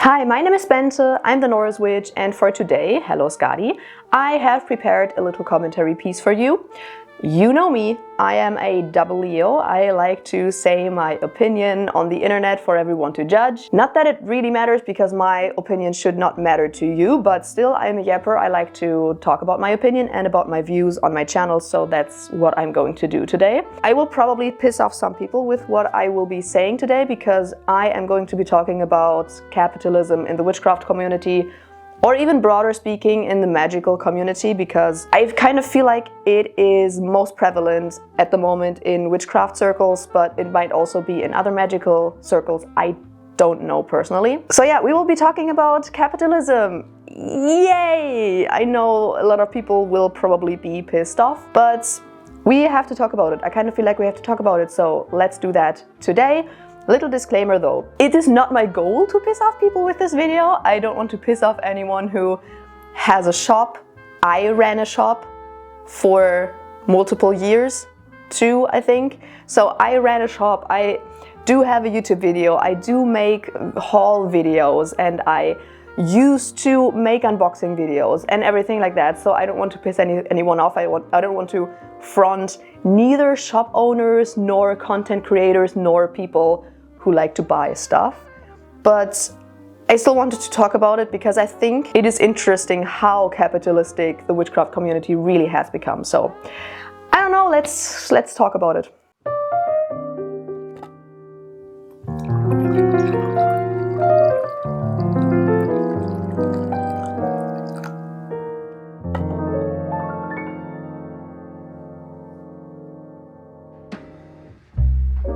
Hi, my name is Bente, I'm the Norse Witch, and for today, hello Skadi, I have prepared a little commentary piece for you. You know me, I am a double Leo. I like to say my opinion on the internet for everyone to judge. Not that it really matters, because my opinion should not matter to you, but still I'm a yapper. I like to talk about my opinion and about my views on my channel, so that's what I'm going to do today. I will probably piss off some people with what I will be saying today, because I am going to be talking about capitalism in the witchcraft community, or even broader speaking in the magical community, because I kind of feel like it is most prevalent at the moment in witchcraft circles, but it might also be in other magical circles. I don't know personally. So yeah, we will be talking about capitalism. Yay! I know a lot of people will probably be pissed off, but we have to talk about it. I kind of feel like we have to talk about it, so let's do that today. Little disclaimer though, it is not my goal to piss off people with this video. I don't want to piss off anyone who has a shop. I ran a shop for multiple years too, I think. So I ran a shop, I do have a YouTube video, I do make haul videos, and I used to make unboxing videos and everything like that. So I don't want to piss anyone off. I don't want to front neither shop owners nor content creators nor people who like to buy stuff. But I still wanted to talk about it because I think it is interesting how capitalistic the witchcraft community really has become. So I don't know, let's talk about it.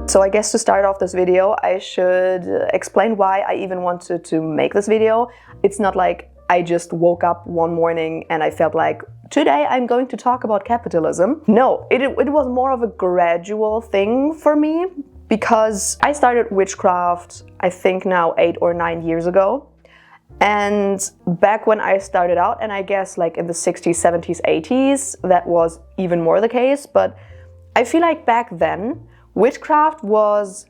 So I guess to start off this video, I should explain why I even wanted to make this video. It's not like I just woke up one morning and I felt like, today I'm going to talk about capitalism. No, it was more of a gradual thing for me, because I started witchcraft, I think now 8 or 9 years ago. And back when I started out, and I guess like in the 60s, 70s, 80s, that was even more the case. But I feel like back then, witchcraft was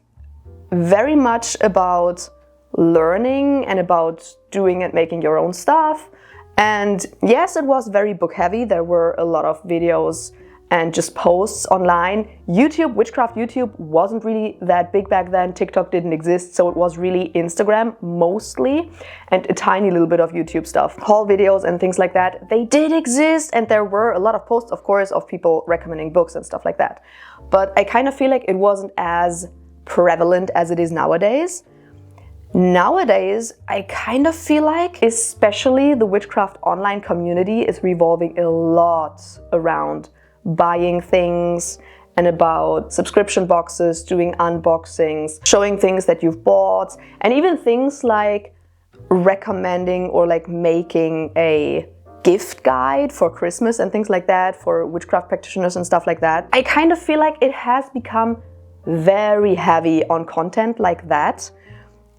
very much about learning and about doing and making your own stuff. And yes, it was very book heavy. There were a lot of videos and just posts online. YouTube, witchcraft YouTube wasn't really that big back then. TikTok didn't exist, so it was really Instagram mostly, and a tiny little bit of YouTube stuff. Haul videos and things like that, they did exist, and there were a lot of posts, of course, of people recommending books and stuff like that. But I kind of feel like it wasn't as prevalent as it is nowadays. Nowadays, I kind of feel like, especially the witchcraft online community is revolving a lot around buying things and about subscription boxes, doing unboxings, showing things that you've bought, and even things like recommending or like making a gift guide for Christmas and things like that for witchcraft practitioners and stuff like that. I kind of feel like it has become very heavy on content like that.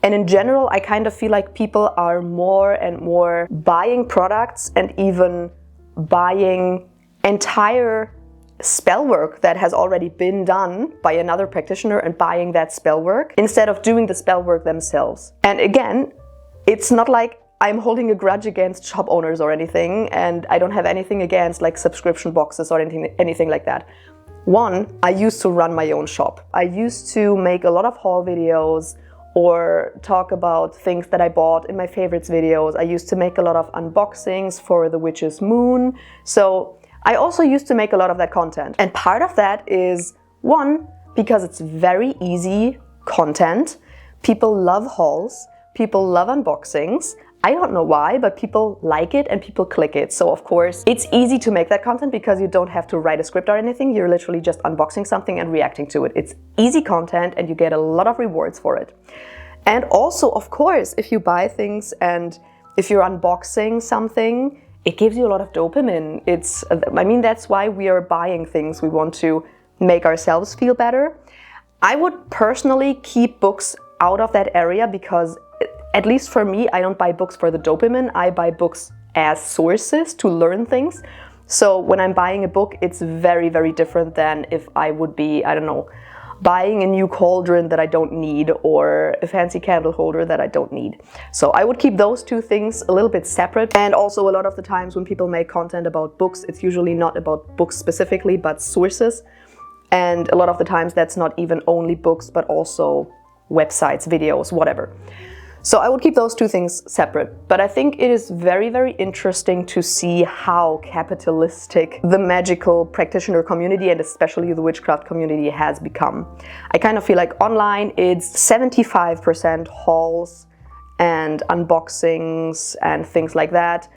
And in general, I kind of feel like people are more and more buying products and even buying entire spell work that has already been done by another practitioner and buying that spell work instead of doing the spell work themselves. And again, it's not like I'm holding a grudge against shop owners or anything, and I don't have anything against like subscription boxes or anything like that. One, I used to run my own shop. I used to make a lot of haul videos or talk about things that I bought in my favorites videos. I used to make a lot of unboxings for the Witch's Moon. So I also used to make a lot of that content. And part of that is, one, because it's very easy content. People love hauls, people love unboxings. I don't know why, but people like it and people click it. So of course, it's easy to make that content because you don't have to write a script or anything. You're literally just unboxing something and reacting to it. It's easy content and you get a lot of rewards for it. And also, of course, if you buy things and if you're unboxing something, it gives you a lot of dopamine. I mean, that's why we are buying things. We want to make ourselves feel better. I would personally keep books out of that area because, at least for me, I don't buy books for the dopamine. I buy books as sources to learn things. So when I'm buying a book, it's very, very different than if I would be, I don't know, buying a new cauldron that I don't need, or a fancy candle holder that I don't need. So I would keep those two things a little bit separate. And also, a lot of the times when people make content about books, it's usually not about books specifically, but sources. And a lot of the times that's not even only books, but also websites, videos, whatever. So I would keep those two things separate. But I think it is very, very interesting to see how capitalistic the magical practitioner community, and especially the witchcraft community, has become. I kind of feel like online it's 75% hauls and unboxings and things like that.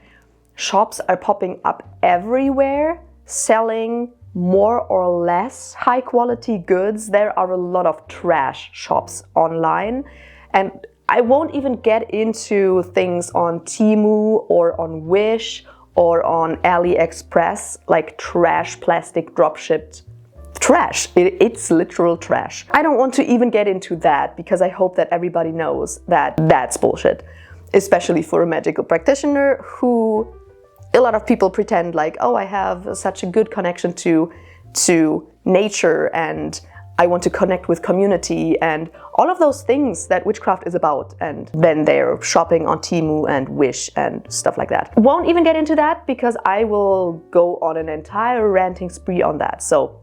Shops are popping up everywhere, selling more or less high quality goods. There are a lot of trash shops online, and I won't even get into things on Temu or on Wish or on AliExpress, like trash plastic drop-shipped trash. It's literal trash. I don't want to even get into that because I hope that everybody knows that that's bullshit, especially for a magical practitioner who a lot of people pretend like, oh, I have such a good connection to nature and I want to connect with community and all of those things that witchcraft is about, and then they're shopping on Temu and Wish and stuff like that. Won't even get into that because I will go on an entire ranting spree on that, so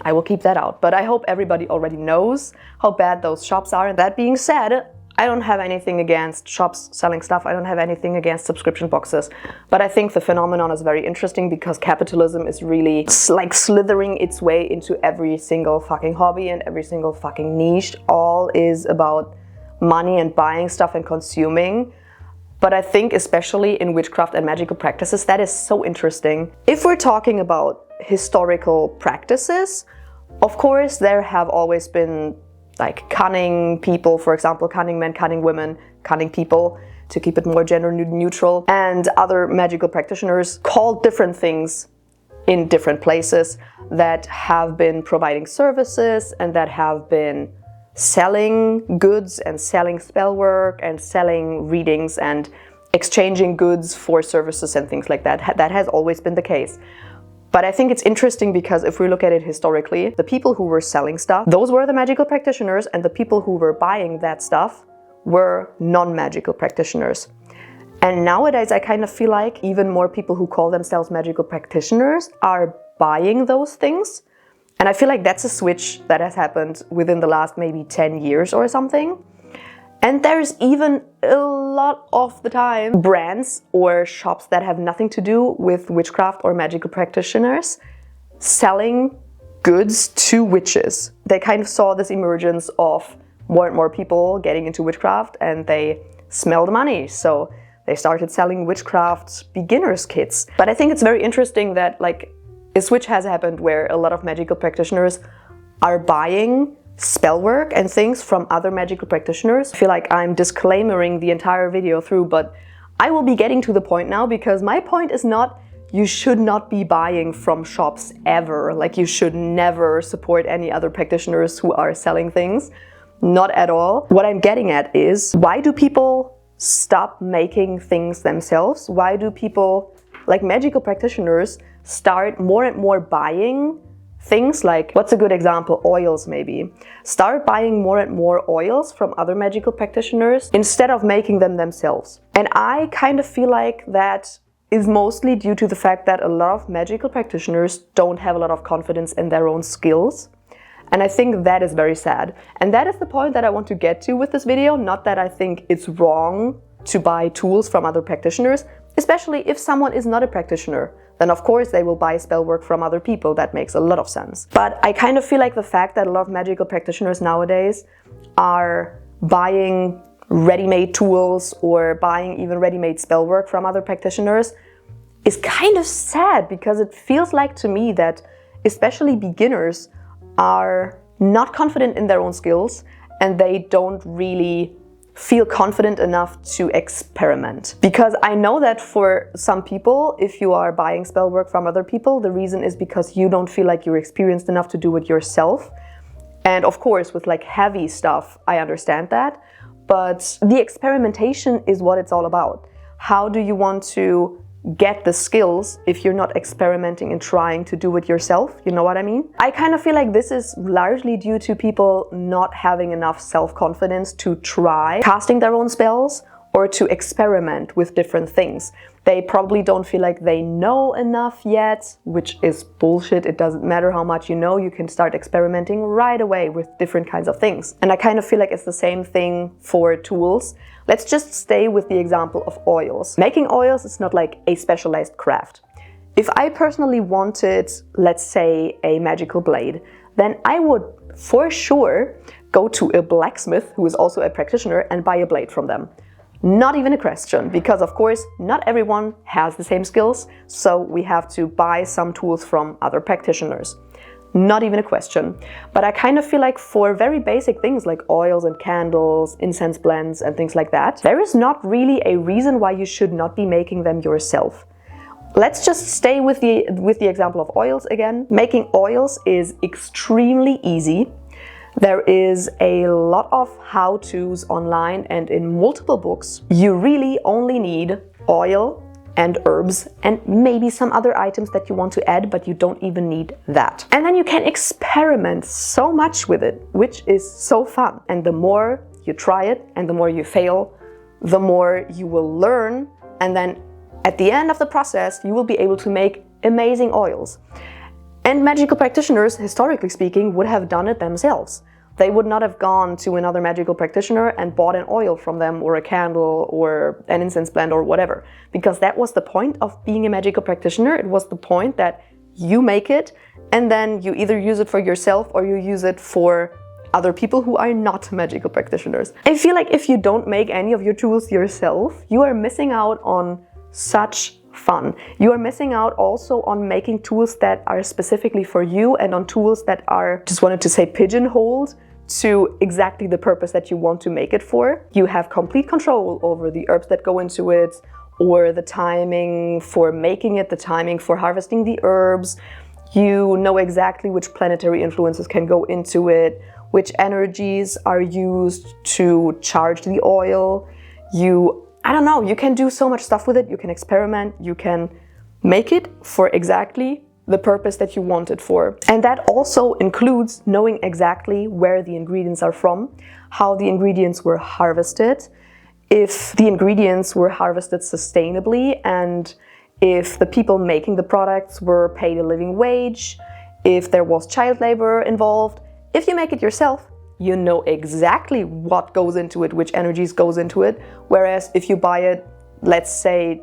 I will keep that out. But I hope everybody already knows how bad those shops are. And that being said, I don't have anything against shops selling stuff. I don't have anything against subscription boxes. But I think the phenomenon is very interesting because capitalism is really like slithering its way into every single fucking hobby and every single fucking niche. All is about money and buying stuff and consuming. But I think especially in witchcraft and magical practices, that is so interesting. If we're talking about historical practices, of course there have always been like cunning people, for example, cunning men, cunning women, cunning people, to keep it more gender neutral, and other magical practitioners called different things in different places that have been providing services and that have been selling goods and selling spell work and selling readings and exchanging goods for services and things like that. That has always been the case. But I think it's interesting because if we look at it historically, the people who were selling stuff, those were the magical practitioners, and the people who were buying that stuff were non-magical practitioners. And nowadays I kind of feel like even more people who call themselves magical practitioners are buying those things. And I feel like that's a switch that has happened within the last maybe 10 years or something. And there's even a lot of the time brands or shops that have nothing to do with witchcraft or magical practitioners selling goods to witches. They kind of saw this emergence of more and more people getting into witchcraft and they smelled money. So they started selling witchcraft beginners kits. But I think it's very interesting that like a switch has happened where a lot of magical practitioners are buying spell work and things from other magical practitioners. I feel like I'm disclaimering the entire video through, but I will be getting to the point now because my point is not you should not be buying from shops ever. Like you should never support any other practitioners who are selling things. Not at all. What I'm getting at is, why do people stop making things themselves? Why do people, like magical practitioners, start more and more buying things like, what's a good example? Oils maybe. Start buying more and more oils from other magical practitioners instead of making them themselves. And I kind of feel like that is mostly due to the fact that a lot of magical practitioners don't have a lot of confidence in their own skills. And I think that is very sad. And that is the point that I want to get to with this video. Not that I think it's wrong to buy tools from other practitioners, especially if someone is not a practitioner. Then of course they will buy spell work from other people. That makes a lot of sense. But I kind of feel like the fact that a lot of magical practitioners nowadays are buying ready-made tools or buying even ready-made spell work from other practitioners is kind of sad, because it feels like to me that especially beginners are not confident in their own skills and they don't really feel confident enough to experiment. Because I know that for some people, if you are buying spell work from other people, the reason is because you don't feel like you're experienced enough to do it yourself. And of course, with like heavy stuff, I understand that. But the experimentation is what it's all about. How do you want to get the skills if you're not experimenting and trying to do it yourself. You know what I mean? I kind of feel like this is largely due to people not having enough self-confidence to try casting their own spells or to experiment with different things. They probably don't feel like they know enough yet, which is bullshit. It doesn't matter how much you know, you can start experimenting right away with different kinds of things. And I kind of feel like it's the same thing for tools. Let's just stay with the example of oils. Making oils is not like a specialized craft. If I personally wanted, let's say, a magical blade, then I would for sure go to a blacksmith who is also a practitioner and buy a blade from them. Not even a question, because of course not everyone has the same skills, so we have to buy some tools from other practitioners. Not even a question. But I kind of feel like for very basic things like oils and candles, incense blends and things like that, there is not really a reason why you should not be making them yourself. Let's just stay with the example of oils again. Making oils is extremely easy. There is a lot of how-tos online and in multiple books. You really only need oil and herbs and maybe some other items that you want to add, but you don't even need that. And then you can experiment so much with it, which is so fun. And the more you try it and the more you fail, the more you will learn. And then at the end of the process, you will be able to make amazing oils. And magical practitioners, historically speaking, would have done it themselves. They would not have gone to another magical practitioner and bought an oil from them or a candle or an incense blend or whatever. Because that was the point of being a magical practitioner. It was the point that you make it and then you either use it for yourself or you use it for other people who are not magical practitioners. I feel like if you don't make any of your tools yourself, you are missing out on such fun. You are missing out also on making tools that are specifically for you and on tools that are, just wanted to say, pigeonholed to exactly the purpose that you want to make it for. You have complete control over the herbs that go into it, or the timing for making it, the timing for harvesting the herbs. You know exactly which planetary influences can go into it, which energies are used to charge the oil. I don't know, you can do so much stuff with it. You can experiment, you can make it for exactly the purpose that you want it for. And that also includes knowing exactly where the ingredients are from, how the ingredients were harvested, if the ingredients were harvested sustainably, and if the people making the products were paid a living wage, if there was child labor involved. If you make it yourself, you know exactly what goes into it, which energies goes into it. Whereas if you buy it, let's say,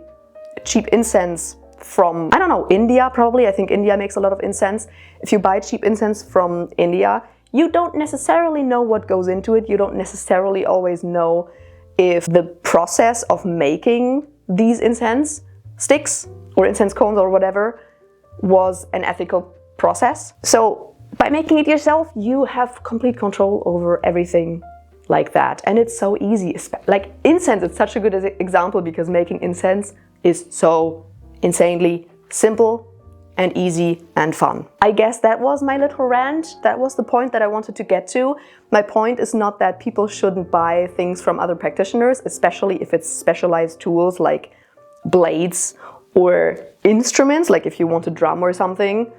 cheap incense from, I don't know, India probably. I think India makes a lot of incense. If you buy cheap incense from India, you don't necessarily know what goes into it. You don't necessarily always know if the process of making these incense sticks or incense cones or whatever was an ethical process. So by making it yourself, you have complete control over everything like that. And it's so easy. Like incense, it's such a good example because making incense is so insanely simple and easy and fun. I guess that was my little rant. That was the point that I wanted to get to. My point is not that people shouldn't buy things from other practitioners, especially if it's specialized tools like blades or instruments, like if you want a drum or something.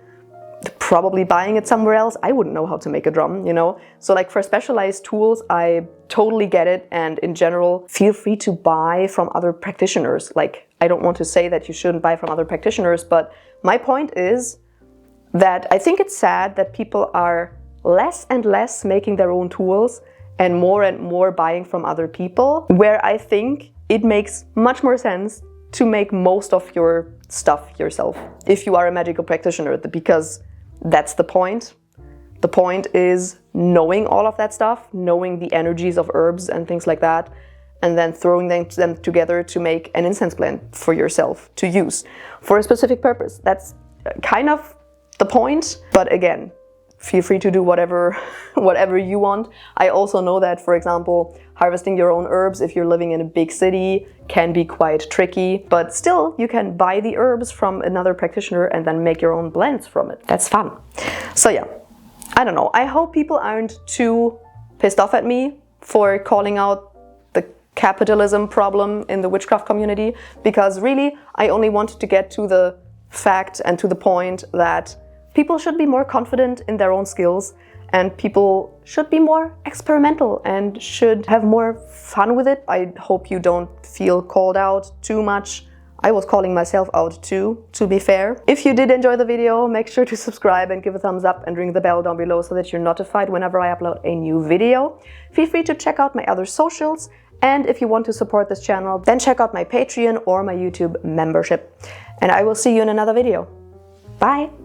Probably buying it somewhere else. I wouldn't know how to make a drum, you know? So like for specialized tools, I totally get it. And in general, feel free to buy from other practitioners. Like, I don't want to say that you shouldn't buy from other practitioners, but my point is that I think it's sad that people are less and less making their own tools and more buying from other people, where I think it makes much more sense to make most of your stuff yourself if you are a magical practitioner, because that's the point. The point is knowing all of that stuff, knowing the energies of herbs and things like that, and then throwing them together to make an incense blend for yourself to use for a specific purpose. That's kind of the point. But again, feel free to do whatever you want. I also know that, for example, harvesting your own herbs if you're living in a big city can be quite tricky, but still you can buy the herbs from another practitioner and then make your own blends from it. That's fun. So yeah, I don't know. I hope people aren't too pissed off at me for calling out the capitalism problem in the witchcraft community, because really I only wanted to get to the fact and to the point that people should be more confident in their own skills, and people should be more experimental and should have more fun with it. I hope you don't feel called out too much. I was calling myself out too, to be fair. If you did enjoy the video, make sure to subscribe and give a thumbs up and ring the bell down below so that you're notified whenever I upload a new video. Feel free to check out my other socials, and if you want to support this channel, then check out my Patreon or my YouTube membership. And I will see you in another video. Bye!